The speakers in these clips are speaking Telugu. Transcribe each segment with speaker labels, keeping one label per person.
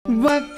Speaker 1: వక్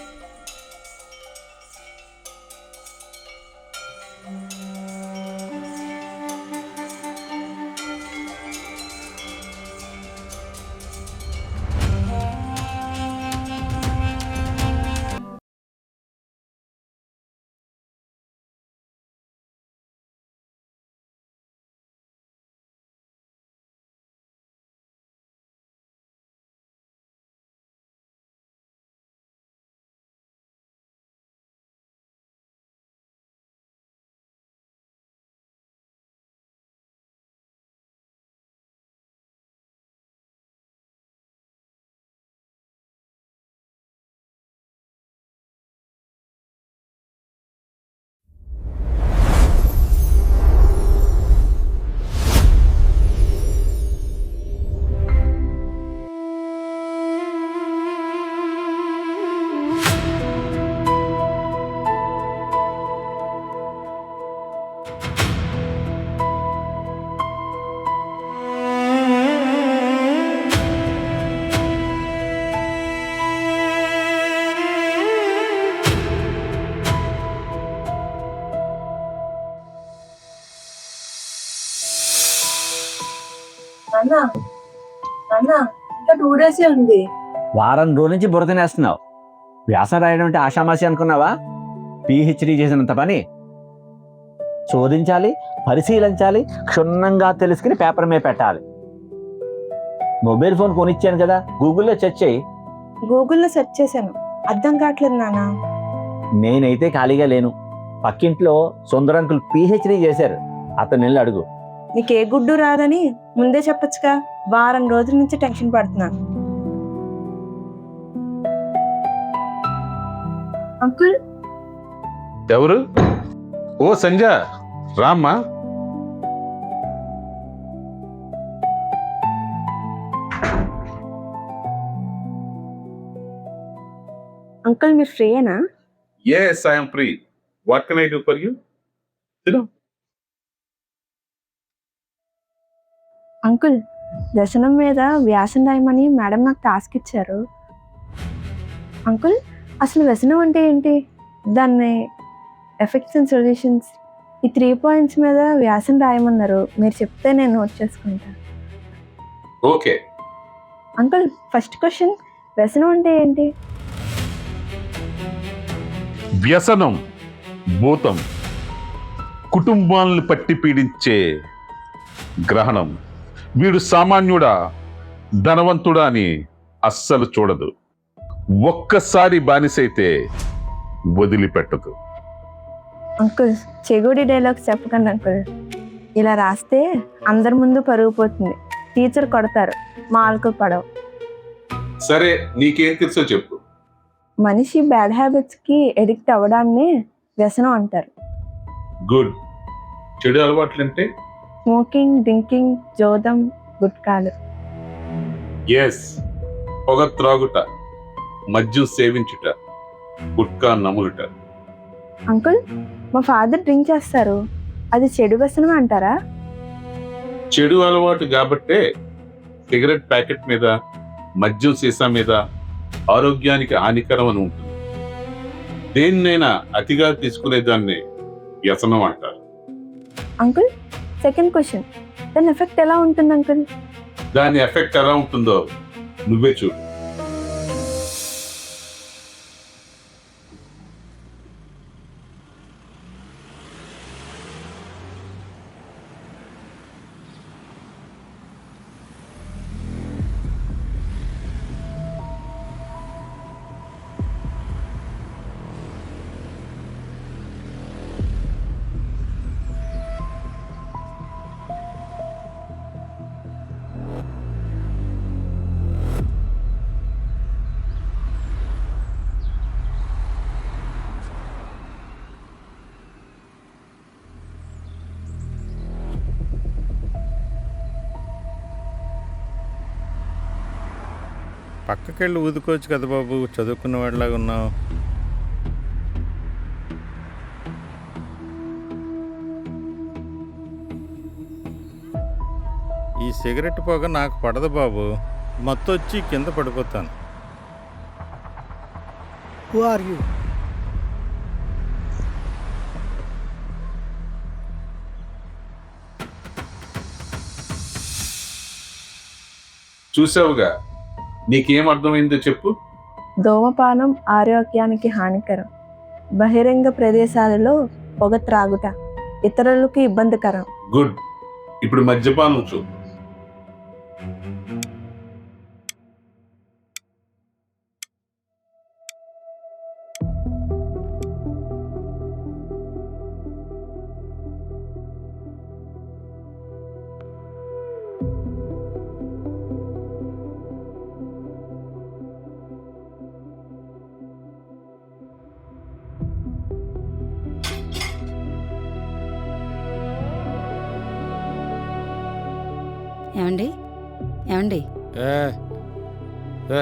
Speaker 2: అన్న అన్న ఇంకా 2 days ఉంది.
Speaker 3: వారం రోజు నుంచి బుర్ర తినేస్తున్నావు. వ్యాసం రాయడం అంటే ఆషామాషి అనుకున్నావా? పిహెచ్డీ చేసినంత పని. శోధించాలి, పరిశీలించాలి, క్షుణ్ణంగా తెలుసుకుని పేపర్ మీద పెట్టాలి. మొబైల్ ఫోన్ కొనిచ్చాను కదా, గూగుల్లో సెర్చ్ చేయి.
Speaker 2: గూగుల్లో సెర్చ్ చేశాను, అర్థం కావట్లేదు నాన్న.
Speaker 3: నేనైతే ఖాళీగా లేను. పక్కింట్లో సుందర్ అంకుల్ పిహెచ్డీ చేశారు, అతను వెళ్ళి అడుగు.
Speaker 2: నీకే గుడ్డు రాదని ముందే చెప్పొచ్చుగా. వారం రోజుల నుంచి టెన్షన్ పడుతున్నాను. అంకుల్
Speaker 4: ఎవరు? ఓ సంజ, రామ్మా.
Speaker 2: అంకుల్ మీరు ఫ్రీయేనా?
Speaker 4: Yes, I am free. What can I do for you? You know.
Speaker 2: Uncle దర్శనం మీద వ్యాసం రాయమని మేడం నాకు టాస్క్ ఇచ్చారు. అంకుల్ అసలు వ్యసనం అంటే ఏంటి, దాన్ని ఎఫెక్ట్స్ అండ్ సొల్యూషన్స్, ఈ 3 points మీద వ్యాసం రాయమన్నారు. మీరు చెప్తే నేను నోట్ చేసుకుంటాను.
Speaker 4: Okay.
Speaker 2: అంకుల్ ఫస్ట్ క్వశ్చన్, వ్యసనం అంటే ఏంటి?
Speaker 4: వ్యసనం భూతం, కుటుంబాలను పట్టి పీడించే గ్రహణం. వీడు సామాన్యుడా ధనవంతుడా అని అస్సలు చూడదు. ఒక్కసారి బానిసైతే వదిలిపెట్టదు.
Speaker 2: అంకుల్ చెగోడి డైలాగ్స్ చెప్పకండి అంకుల్. ఇలా రాస్తే అందరి ముందు పరుగు పోతుంది, టీచర్ కొడతారు, మార్కులు పడవు.
Speaker 4: సరే, నీకేం తెలుసో చెప్పు.
Speaker 2: మనిషి బ్యాడ్ హ్యాబిట్స్కి ఎడిక్ట్ అవ్వడాన్ని వ్యసనం అంటారు.
Speaker 4: గుడ్. చెడు అలవాట్లంటే?
Speaker 2: స్మోకింగ్, డ్రింకింగ్, జోదం, గుట్కాలు.
Speaker 4: ఎస్. పొగ త్రాగుట, మద్యం సేవించుట, గుట్కా నములుట.
Speaker 2: అంకుల్ మా ఫాదర్ డ్రింక్ చేస్తారు, అది చెడు వ్యసనం అంటారా?
Speaker 4: చెడు అలవాటు కాబట్టే సిగరెట్ ప్యాకెట్ మీద, మద్యం సీసా మీద ఆరోగ్యానికి హానికరం అని ఉంటుంది. దేన్నైనా అతిగా తీసుకునేదాన్ని వ్యసనం అంటారు.
Speaker 2: అంకుల్ సెకండ్ క్వశ్చన్, దాని ఎఫెక్ట్ ఎలా ఉంటుంది అంకుల్?
Speaker 4: దాని ఎఫెక్ట్ ఎలా ఉంటుందో నువ్వే చూడు.
Speaker 5: పక్కకెళ్ళి ఊదుకోవచ్చు కదా బాబు, చదువుకున్న వాడిలాగా ఉన్నావు. ఈ సిగరెట్ పొగ నాకు పడదు బాబు, మత్తొచ్చి కింద పడిపోతాను.
Speaker 1: Who are you?
Speaker 4: చూసావుగా, నీకేం అర్థమైందో చెప్పు.
Speaker 2: ధూమపానం ఆరోగ్యానికి హానికరం. బహిరంగ ప్రదేశాలలో పొగ త్రాగుట ఇతరులకు ఇబ్బందికరం.
Speaker 4: గుడ్. ఇప్పుడు మద్యపానం చూపు.
Speaker 6: ఏమండి ఏమండి
Speaker 5: ఏ ఏ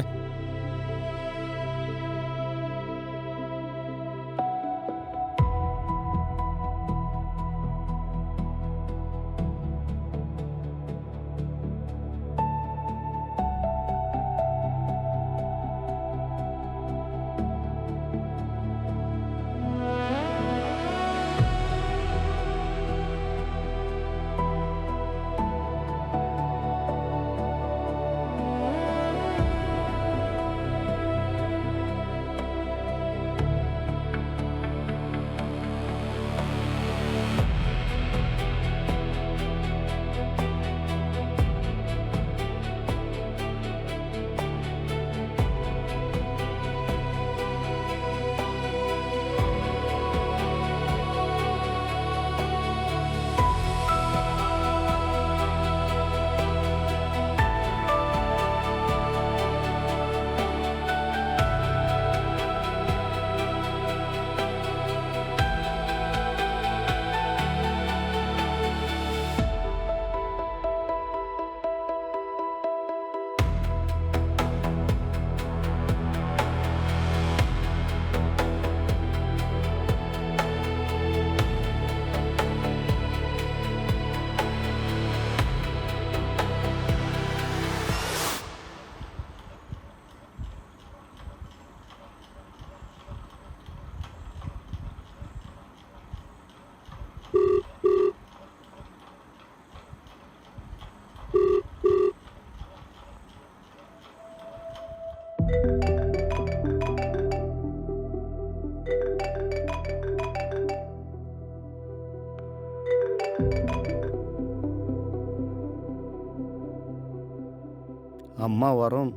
Speaker 1: అమ్మా వరం,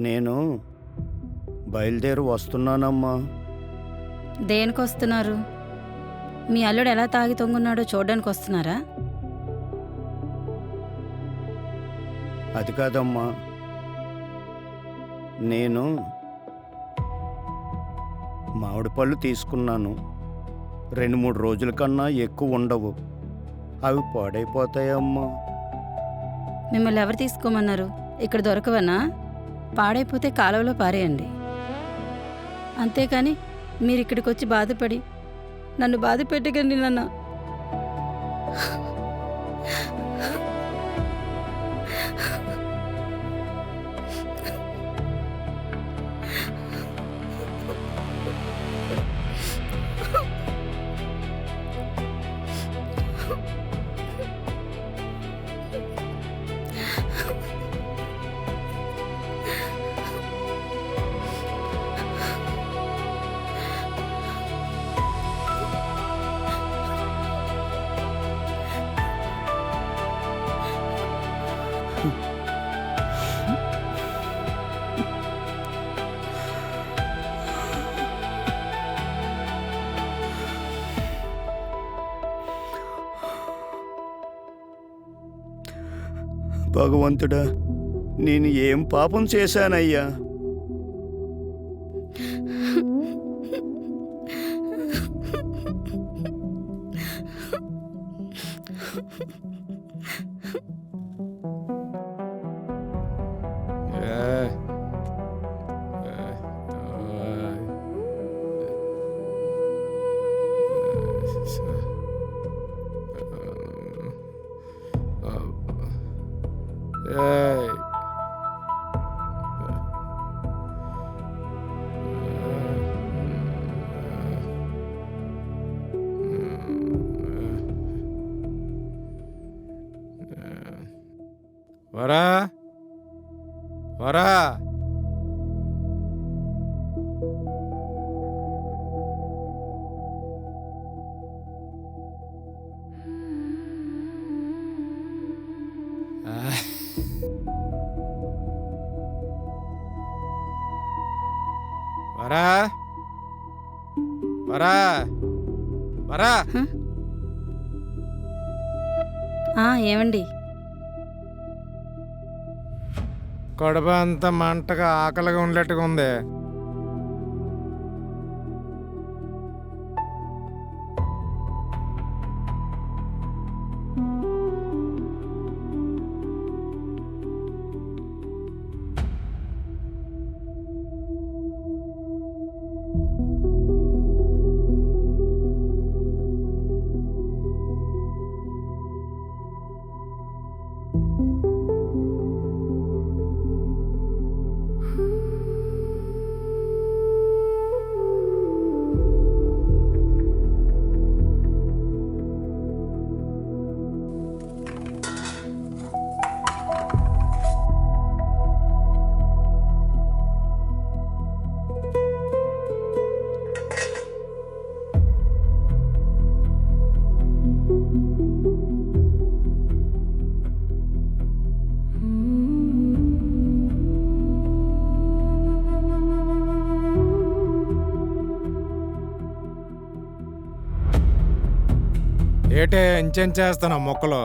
Speaker 1: నేను బయలుదేరి వస్తున్నానమ్మా.
Speaker 6: దేనికి వస్తున్నారు? మీ అల్లుడు ఎలా తాగి తొంగున్నాడో చూడడానికి వస్తున్నారా?
Speaker 1: అది కాదమ్మా, నేను మామిడి పళ్ళు తీసుకున్నాను. 2-3 రోజుల కన్నా ఎక్కువ ఉండవు. అవి పాడైపోతాయమ్మా.
Speaker 6: మిమ్మల్ని ఎవరు తీసుకోమన్నారు? ఇక్కడ దొరకవనా? పాడైపోతే కాలువలో పారేయండి. అంతేకాని మీరు ఇక్కడికి వచ్చి బాధపడి నన్ను బాధ పెట్టకండి నాన్న.
Speaker 1: భగవంతుడా, నేను ఏం పాపం చేశానయ్యా?
Speaker 7: వరా వరా వరా వరా
Speaker 6: ఏమండి?
Speaker 7: కడుపు అంత మంటగా ఆకలిగా ఉండేట్టుగా ఉంది. ఏటే ఎంచేస్తాను మొక్కలు.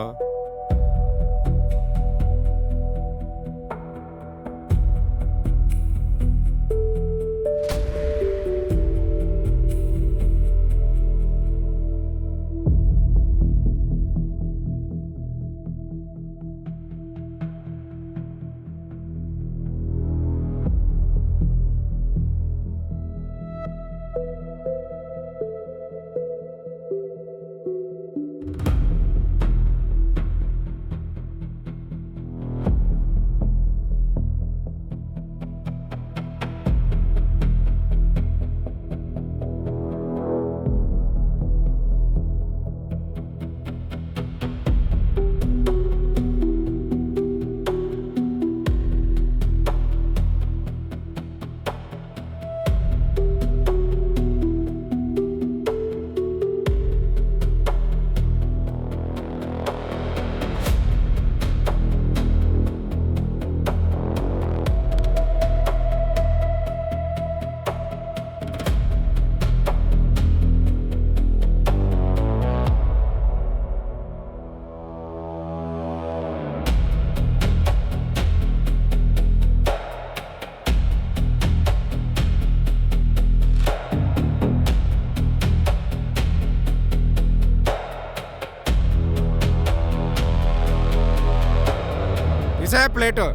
Speaker 7: ప్లేటు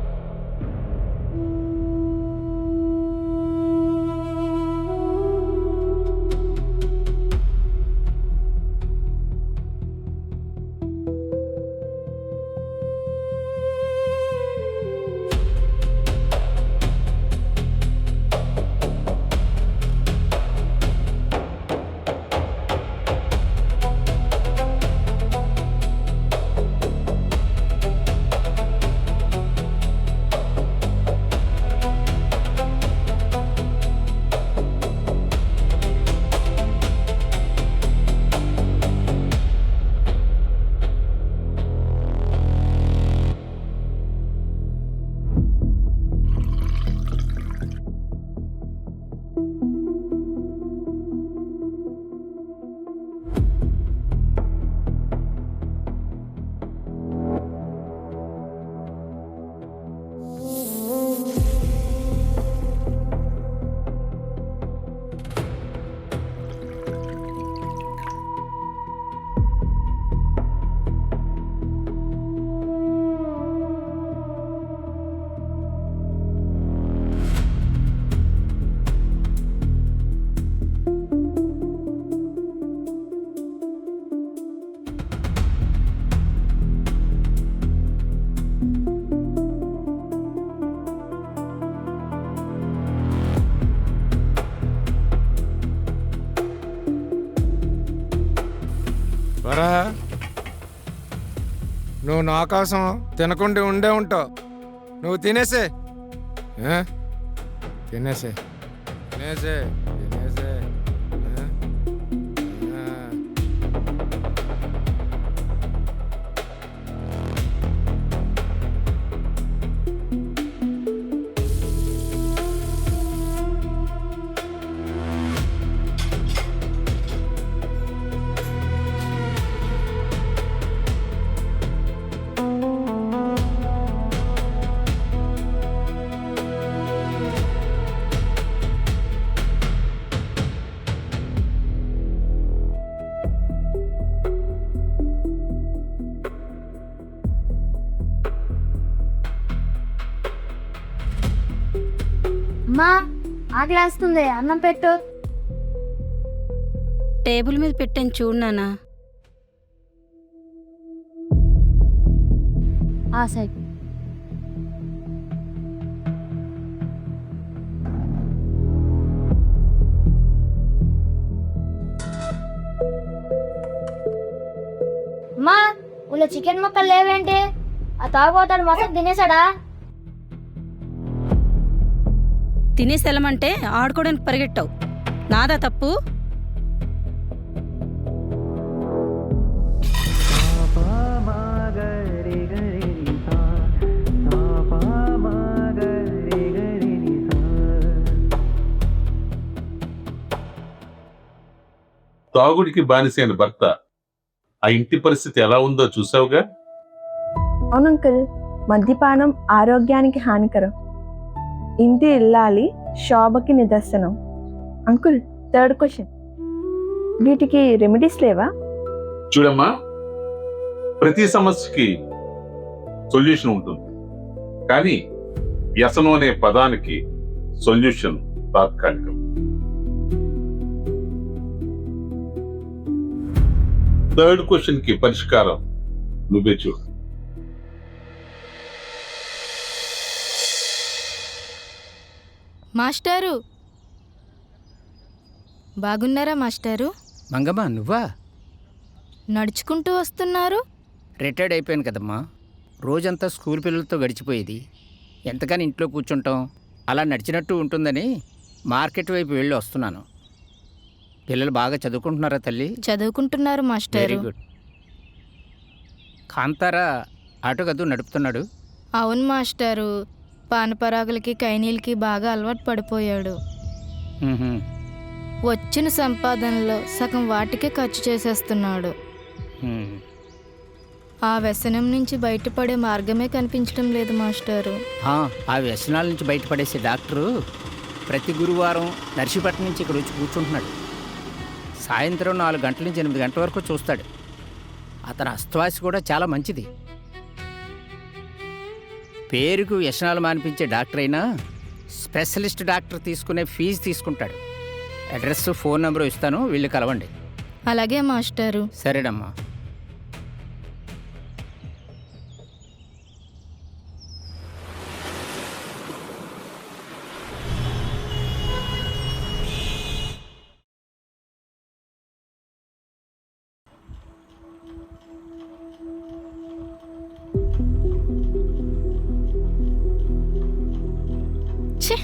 Speaker 7: వరా నువ్వు నా కోసం తినకుండా ఉండే ఉంటావు. నువ్వు తినేసే. ఆ? తినేసే తినేసే తినేసే ఆ? ఆ.
Speaker 8: అమ్మా ఆకలేస్తుంది, అన్నం పెట్టు.
Speaker 6: టేబుల్ మీద పెట్టాను చూడు నాన్న.
Speaker 8: సరే. అమ్మా ఊళ్ళో చికెన్ ముక్కలు లేవేంటి? ఆ తాగుబోతాడు మొత్తం తినేసాడా?
Speaker 6: తినేసెళ్ళమంటే ఆడుకోవడానికి పరిగెట్టావు. నాదా తప్పు?
Speaker 4: తాగుడికి బానిసైన భర్త ఆ ఇంటి పరిస్థితి ఎలా ఉందో చూసావుగా.
Speaker 2: అవును అంకుల్, మద్యపానం ఆరోగ్యానికి హానికరం. ఇంటి ఇల్లాలి శోభకి నిదర్శనం. అంకుల్, 3rd క్వశ్చన్, వీటికి రెమెడీస్ లేవా?
Speaker 4: చూడమ్మా, ప్రతి సమస్యకి సొల్యూషన్ ఉంటుంది, కానీ వ్యసనం అనే పదానికి సొల్యూషన్ తాత్కాలికం. థర్డ్ క్వశ్చన్ కి పరిష్కారం నువ్వే చూడు.
Speaker 9: మాస్టారు బాగున్నారా మాస్టారు?
Speaker 10: మంగమ్మ నువ్వా?
Speaker 9: నడుచుకుంటూ వస్తున్నారు?
Speaker 10: రిటైర్డ్ అయిపోయాను కదమ్మా. రోజంతా స్కూల్ పిల్లలతో గడిచిపోయేది. ఎంతగాని ఇంట్లో కూర్చుంటాం, అలా నడిచినట్టు ఉంటుందని మార్కెట్ వైపు వెళ్ళి వస్తున్నాను. పిల్లలు బాగా చదువుకుంటున్నారా తల్లి?
Speaker 9: చదువుకుంటున్నారు
Speaker 10: వెరీ
Speaker 9: మాస్టారు.
Speaker 10: గుడ్. కాంతారా ఆటో కదూ నడుపుతున్నాడు?
Speaker 9: అవును మాస్టారు, పానపరాగులకి కైనీలకి బాగా అలవాటు పడిపోయాడు.
Speaker 10: మ్హూ.
Speaker 9: వచ్చిన సంపాదనలో సగం వాటికే ఖర్చు చేసేస్తున్నాడు.
Speaker 10: మ్.
Speaker 9: ఆ వ్యసనం నుంచి బయటపడే మార్గమే కనిపించడం లేదు మాస్టారు.
Speaker 10: ఆ వ్యసనాల నుంచి బయటపడేసే డాక్టరు ప్రతి గురువారం నర్సీపట్నం నుంచి ఇక్కడ వచ్చి కూర్చుంటున్నాడు. సాయంత్రం 4 గంటల నుంచి 8 గంటల వరకు చూస్తాడు. అతని అస్తవాసి కూడా చాలా మంచిది. పేరుకు వ్యసనాలు మానిపించే డాక్టర్ అయినా స్పెషలిస్ట్ డాక్టర్ తీసుకునే ఫీజు తీసుకుంటాడు. అడ్రస్, ఫోన్ నెంబరు ఇస్తాను, వీళ్ళు కలవండి.
Speaker 9: అలాగే మాస్టారు.
Speaker 10: సరేనమ్మా.
Speaker 9: ఛే!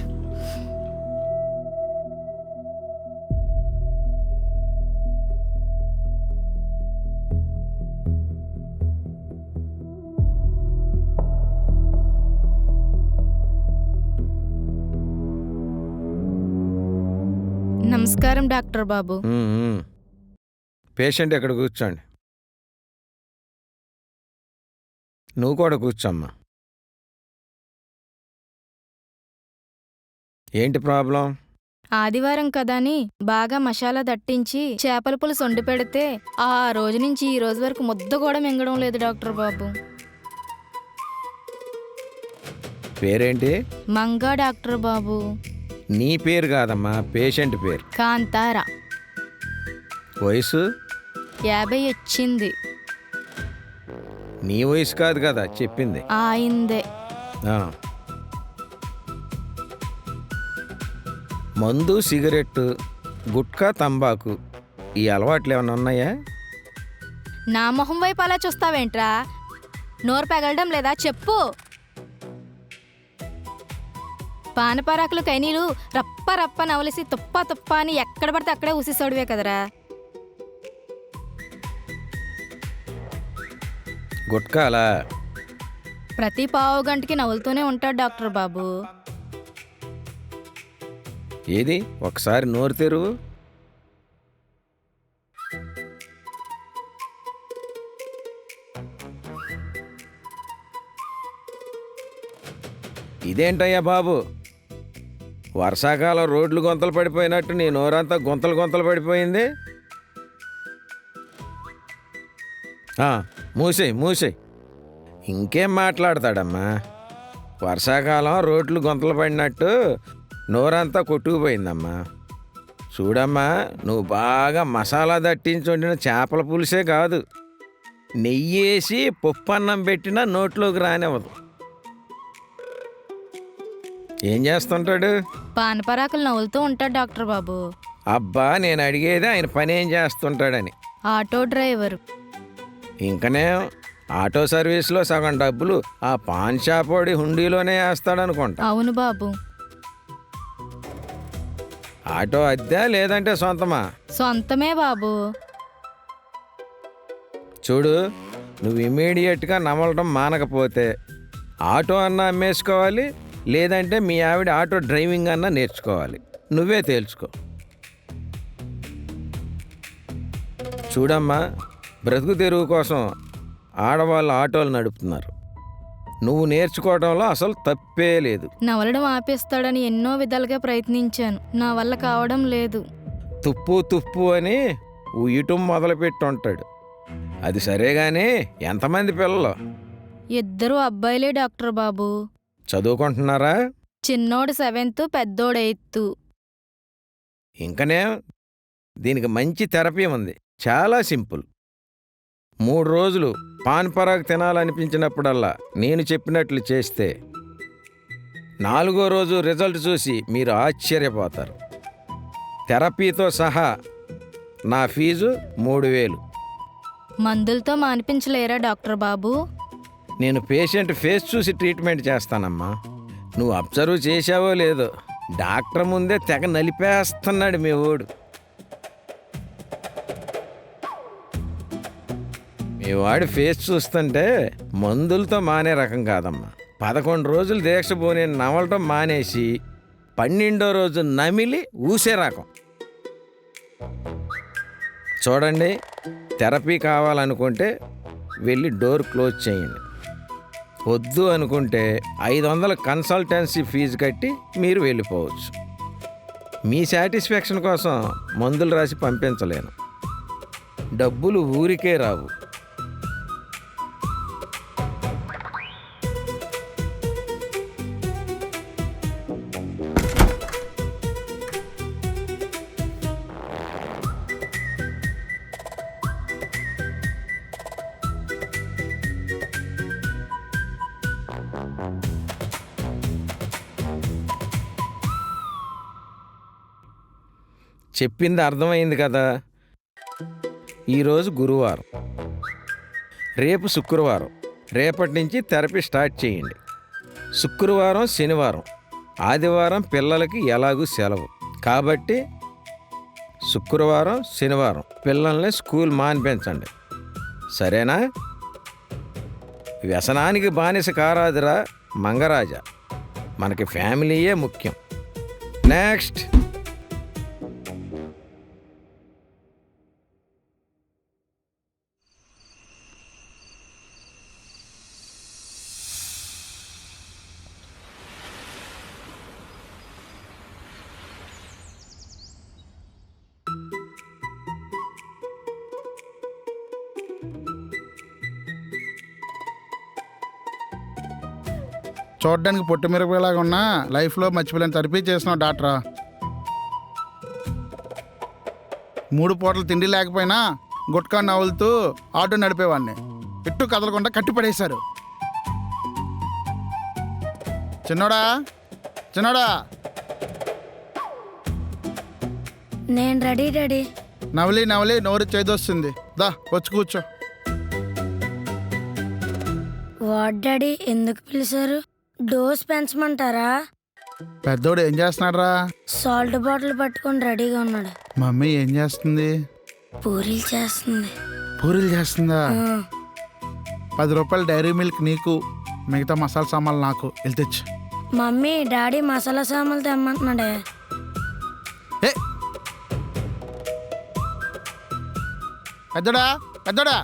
Speaker 9: నమస్కారం డాక్టర్ బాబు.
Speaker 7: పేషెంట్ ఎక్కడ కూర్చోండి. నువ్వు కూడా కూర్చోమ్మా. ఏంటి ప్రాబ్లం?
Speaker 9: ఆదివారం కదని బాగా మసాలా దట్టించి చేపల పులుసు వండి పెడితే ఆ రోజు నుంచి ఈ రోజు వరకు ముద్ద కూడా మింగడం లేదు డాక్టర్ బాబు.
Speaker 7: పేరేంటి?
Speaker 9: మంగా డాక్టర్ బాబు.
Speaker 7: నీ పేరు కాదమ్మా, పేషెంట్ పేరు.
Speaker 9: కాంతారా.
Speaker 7: వయసు?
Speaker 9: 50 వచ్చింది.
Speaker 7: నీ వయసు కాదు కదా చెప్పింది.
Speaker 9: ఆయిందే.
Speaker 7: ఆ. మందు, సిగరెట్టు, గుట్కా, తంబాకు ఈ అలవాట్లు ఏమైనా ఉన్నాయా?
Speaker 9: నా మొహం వైపు అలా చూస్తావేంట్రా? నోరు పెగలడం లేదా చెప్పు. పానపరాకులు కైనీలు రప్ప రప్ప నవలేసి తుప్ప తుప్ప అని ఎక్కడ పడితే అక్కడే ఊసేసాడువే కదరా.
Speaker 7: గుట్కాలా?
Speaker 9: ప్రతి పావు గంటకి నవ్వులుతూనే ఉంటాడు డాక్టర్ బాబు.
Speaker 7: ఏది ఒకసారి నోరు తెరువు. ఇదేంటయ్యా బాబు, వర్షాకాలం రోడ్లు గొంతలు పడిపోయినట్టు నీ నోరంతా గుంతలు గుంతలు పడిపోయింది. మూసేయ్. ఇంకేం మాట్లాడతాడమ్మా? వర్షాకాలం రోడ్లు గొంతలు పడినట్టు నోరంతా కొట్టుకుపోయిందమ్మా. చూడమ్మా, నువ్వు బాగా మసాలా దట్టించి వండిన చేపల పులుసే కాదు, నెయ్యేసి పప్పన్నం పెట్టినా నోట్లోకి రానివ్వదు. ఏం చేస్తుంటాడు?
Speaker 9: పానపరాకులు నవ్వులుతూ ఉంటాడు డాక్టర్ బాబు.
Speaker 7: అబ్బా, నేను అడిగేది ఆయన పని ఏం చేస్తుంటాడని.
Speaker 9: Auto driver.
Speaker 7: ఇంకనే ఆటో సర్వీస్లో సగం డబ్బులు ఆ పాన్ షాప్ వాడి హుండీలోనే వేస్తాడనుకుంటా.
Speaker 9: అవును బాబు.
Speaker 7: ఆటో అద్దె లేదంటే సొంతమా?
Speaker 9: సొంతమే బాబు.
Speaker 7: చూడు, నువ్వు ఇమ్మీడియట్గా నమలటం మానకపోతే ఆటో అన్నా అమ్మేసుకోవాలి, లేదంటే మీ ఆవిడ ఆటో డ్రైవింగ్ అన్నా నేర్చుకోవాలి. నువ్వే తేల్చుకో. చూడమ్మా, బ్రతుకు తెరువు కోసం ఆడవాళ్ళు ఆటోలు నడుపుతున్నారు. నువ్వు నేర్చుకోవడంలో అసలు తప్పే లేదు.
Speaker 9: నవలడం ఆపేస్తాడని ఎన్నో విధాలుగా ప్రయత్నించాను, నా వల్ల కావడం లేదు.
Speaker 7: తుప్పు అని ఉయ్యటం మొదలుపెట్టి ఉంటాడు. అది సరేగాని ఎంతమంది పిల్లలు?
Speaker 9: 2 అబ్బాయిలే డాక్టర్ బాబు.
Speaker 7: చదువుకుంటున్నారా?
Speaker 9: చిన్నోడు 7th, పెద్దోడు 8th.
Speaker 7: ఇంకనే దీనికి మంచి థెరపీ ఉంది. చాలా సింపుల్. 3 రోజులు పాన్ పరాగ్ తినాలనిపించినప్పుడల్లా నేను చెప్పినట్లు చేస్తే 4వ రోజు రిజల్ట్ చూసి మీరు ఆశ్చర్యపోతారు. థెరపీతో సహా నా ఫీజు 3000.
Speaker 9: మందులతో మానిపించలేరా డాక్టర్ బాబు?
Speaker 7: నేను పేషెంట్ ఫేస్ చూసి ట్రీట్మెంట్ చేస్తానమ్మా. నువ్వు అబ్జర్వ్ చేశావో లేదో, డాక్టర్ ముందే తెగ నలిపేస్తున్నాడు మీ ఓడు. మీ వాడి ఫేస్ చూస్తుంటే మందులతో మానే రకం కాదమ్మా. 11 రోజులు దీక్ష పోనీ నమలటం మానేసి 12వ రోజు నమిలి ఊసే రకం. చూడండి, థెరపీ కావాలనుకుంటే వెళ్ళి డోర్ క్లోజ్ చేయండి. వద్దు అనుకుంటే 500 కన్సల్టెన్సీ ఫీజు కట్టి మీరు వెళ్ళిపోవచ్చు. మీ సాటిస్ఫాక్షన్ కోసం మందులు రాసి పంపించలేను. డబ్బులు ఊరికే రావు. చెప్పింది అర్థమైంది కదా. ఈరోజు గురువారం, రేపు శుక్రవారం. రేపటి నుంచి థెరపీ స్టార్ట్ చేయండి. శుక్రవారం, శనివారం, ఆదివారం పిల్లలకి ఎలాగూ సెలవు కాబట్టి శుక్రవారం, శనివారం పిల్లల్ని స్కూల్ మానిపించండి. సరేనా? వ్యసనానికి బానిస కారాదురా మంగరాజా. మనకి ఫ్యామిలీయే ముఖ్యం. నెక్స్ట్.
Speaker 11: చూడడానికి పొట్టు మిరపలాగా ఉన్నా లైఫ్లో మర్చిపోలేని థెరపీ చేసినావు డాక్టరా. 3 పూటలు తిండి లేకపోయినా గుట్కా నవ్వులుతూ ఆటో నడిపేవాడిని. ఇట్టు కదలకుండా కట్టిపడేశారు. చిన్నోడా,
Speaker 8: నేను రెడీ డాడీ.
Speaker 11: నవలి నోరు చేదొస్తుంది. దా వచ్చి కూర్చో.
Speaker 8: వాట్ డాడీ, ఎందుకు పిలిచారు? డోస్ పెంచమంటారా?
Speaker 11: పెద్దోడు ఏం చేస్తున్నాడు రా?
Speaker 8: సాల్ట్ బాటిల్ పట్టుకొని రెడీగా ఉన్నాడు.
Speaker 11: మమ్మీ ఏం చేస్తుంది?
Speaker 8: పూరీలు చేస్తుంది.
Speaker 11: పూరీలు చేస్తుందా? 10 రూపాయలు డైరీ మిల్క్ నీకు, మిగతా మసాలా సామాన్లు నాకు. వెళ్ళి తెచ్చు.
Speaker 8: మమ్మీ డాడీ మసాలా సామాన్లు తెమ్మంటున్నాడే.
Speaker 11: ఏ పెద్దోడా, పెద్దోడా,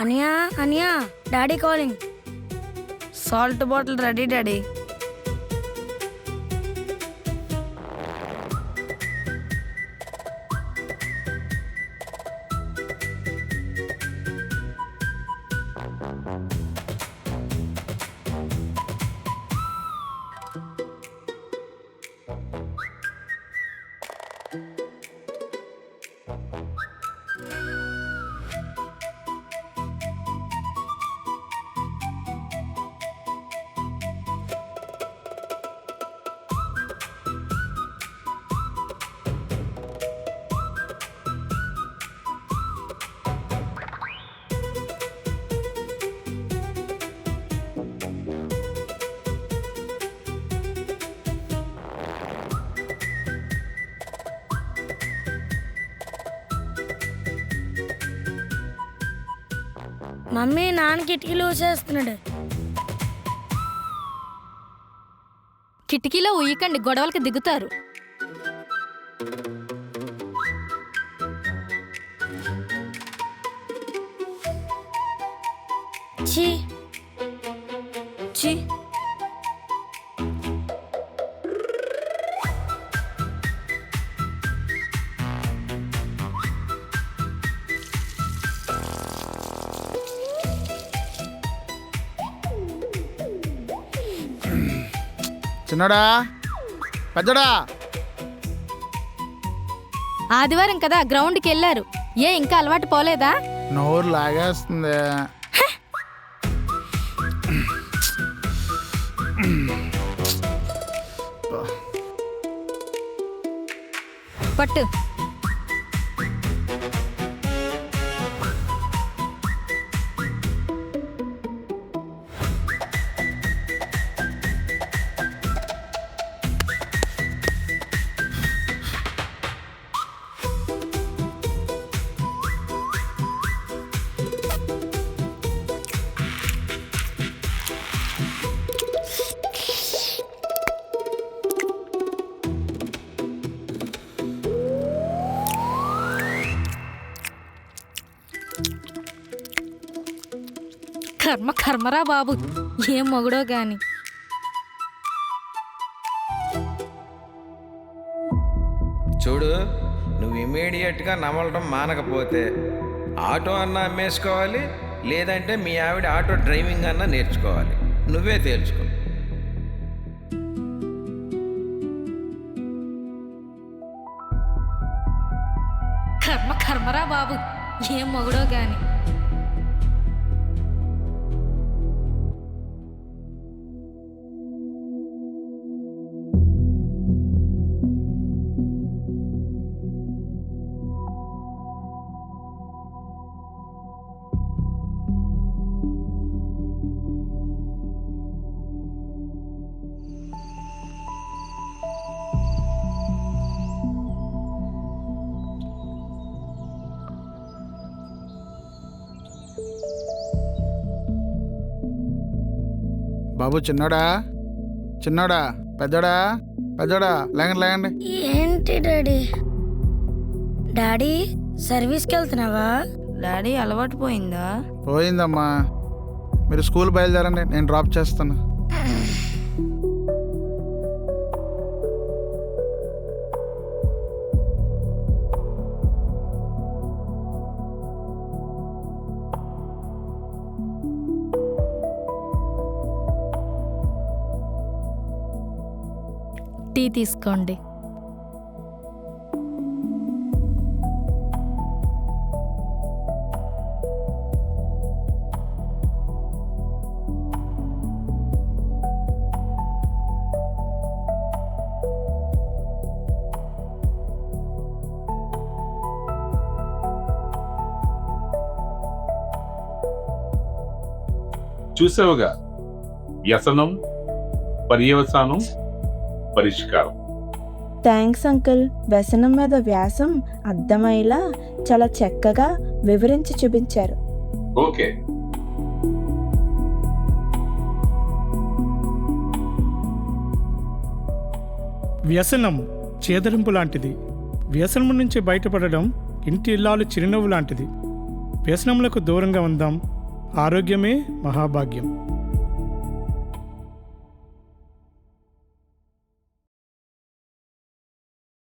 Speaker 8: అనియా అనియా, daddy calling.
Speaker 6: Salt bottle ready daddy.
Speaker 8: Mummy నాన్న కిటికీలు ఊసేస్తున్నాడు.
Speaker 9: కిటికీలో ఉయ్యకండి, గొడవలకి దిగుతారు.
Speaker 8: ఛీ ఛీ.
Speaker 11: చిన్నోడా, పెద్దోడా.
Speaker 9: ఆదివారం కదా గ్రౌండ్కి వెళ్ళారు. ఏ ఇంకా అలవాటు పోలేదా?
Speaker 11: నోరు లాగేస్తుంది.
Speaker 9: పట్టు. కర్మ కర్మరా బాబు, ఏం మొగుడో గాని.
Speaker 7: చూడు, నువ్వు ఇమీడియట్గా నమలటం మానకపోతే ఆటో అన్నా అమ్మేసుకోవాలి, లేదంటే మీ ఆవిడ ఆటో డ్రైవింగ్ అన్నా నేర్చుకోవాలి. నువ్వే తేల్చుకో.
Speaker 9: కర్మ కర్మరా బాబు, ఏం మొగుడో గాని.
Speaker 11: బాబు చిన్నోడా, చిన్నోడా, పెద్దోడా, పెద్దోడా, లేకండి లేకండి.
Speaker 8: ఏంటి డాడీ? డాడీ సర్వీస్కి వెళ్తున్నావా?
Speaker 6: డాడీ అలవాటు పోయిందా?
Speaker 11: పోయిందమ్మా. మీరు స్కూల్ బయలుదేరండి, నేను డ్రాప్ చేస్తాను.
Speaker 9: టీ తీసుకోండి.
Speaker 4: చూసావుగా, వ్యసనం, పర్యవసానం, పరిష్కారం.
Speaker 2: Thanks uncle. వ్యసనం మీద వ్యాసం అర్థమయ్యేలా చాలా చక్కగా వివరించి చూపించారు.
Speaker 4: ఓకే.
Speaker 12: వ్యసనం చేదరింపు లాంటిది. వ్యసనం నుంచి బయటపడడం ఇంటి ఇల్లాలు చిరునవ్వు లాంటిది. వ్యసనములకు దూరంగా ఉందాం. ఆరోగ్యమే మహాభాగ్యం.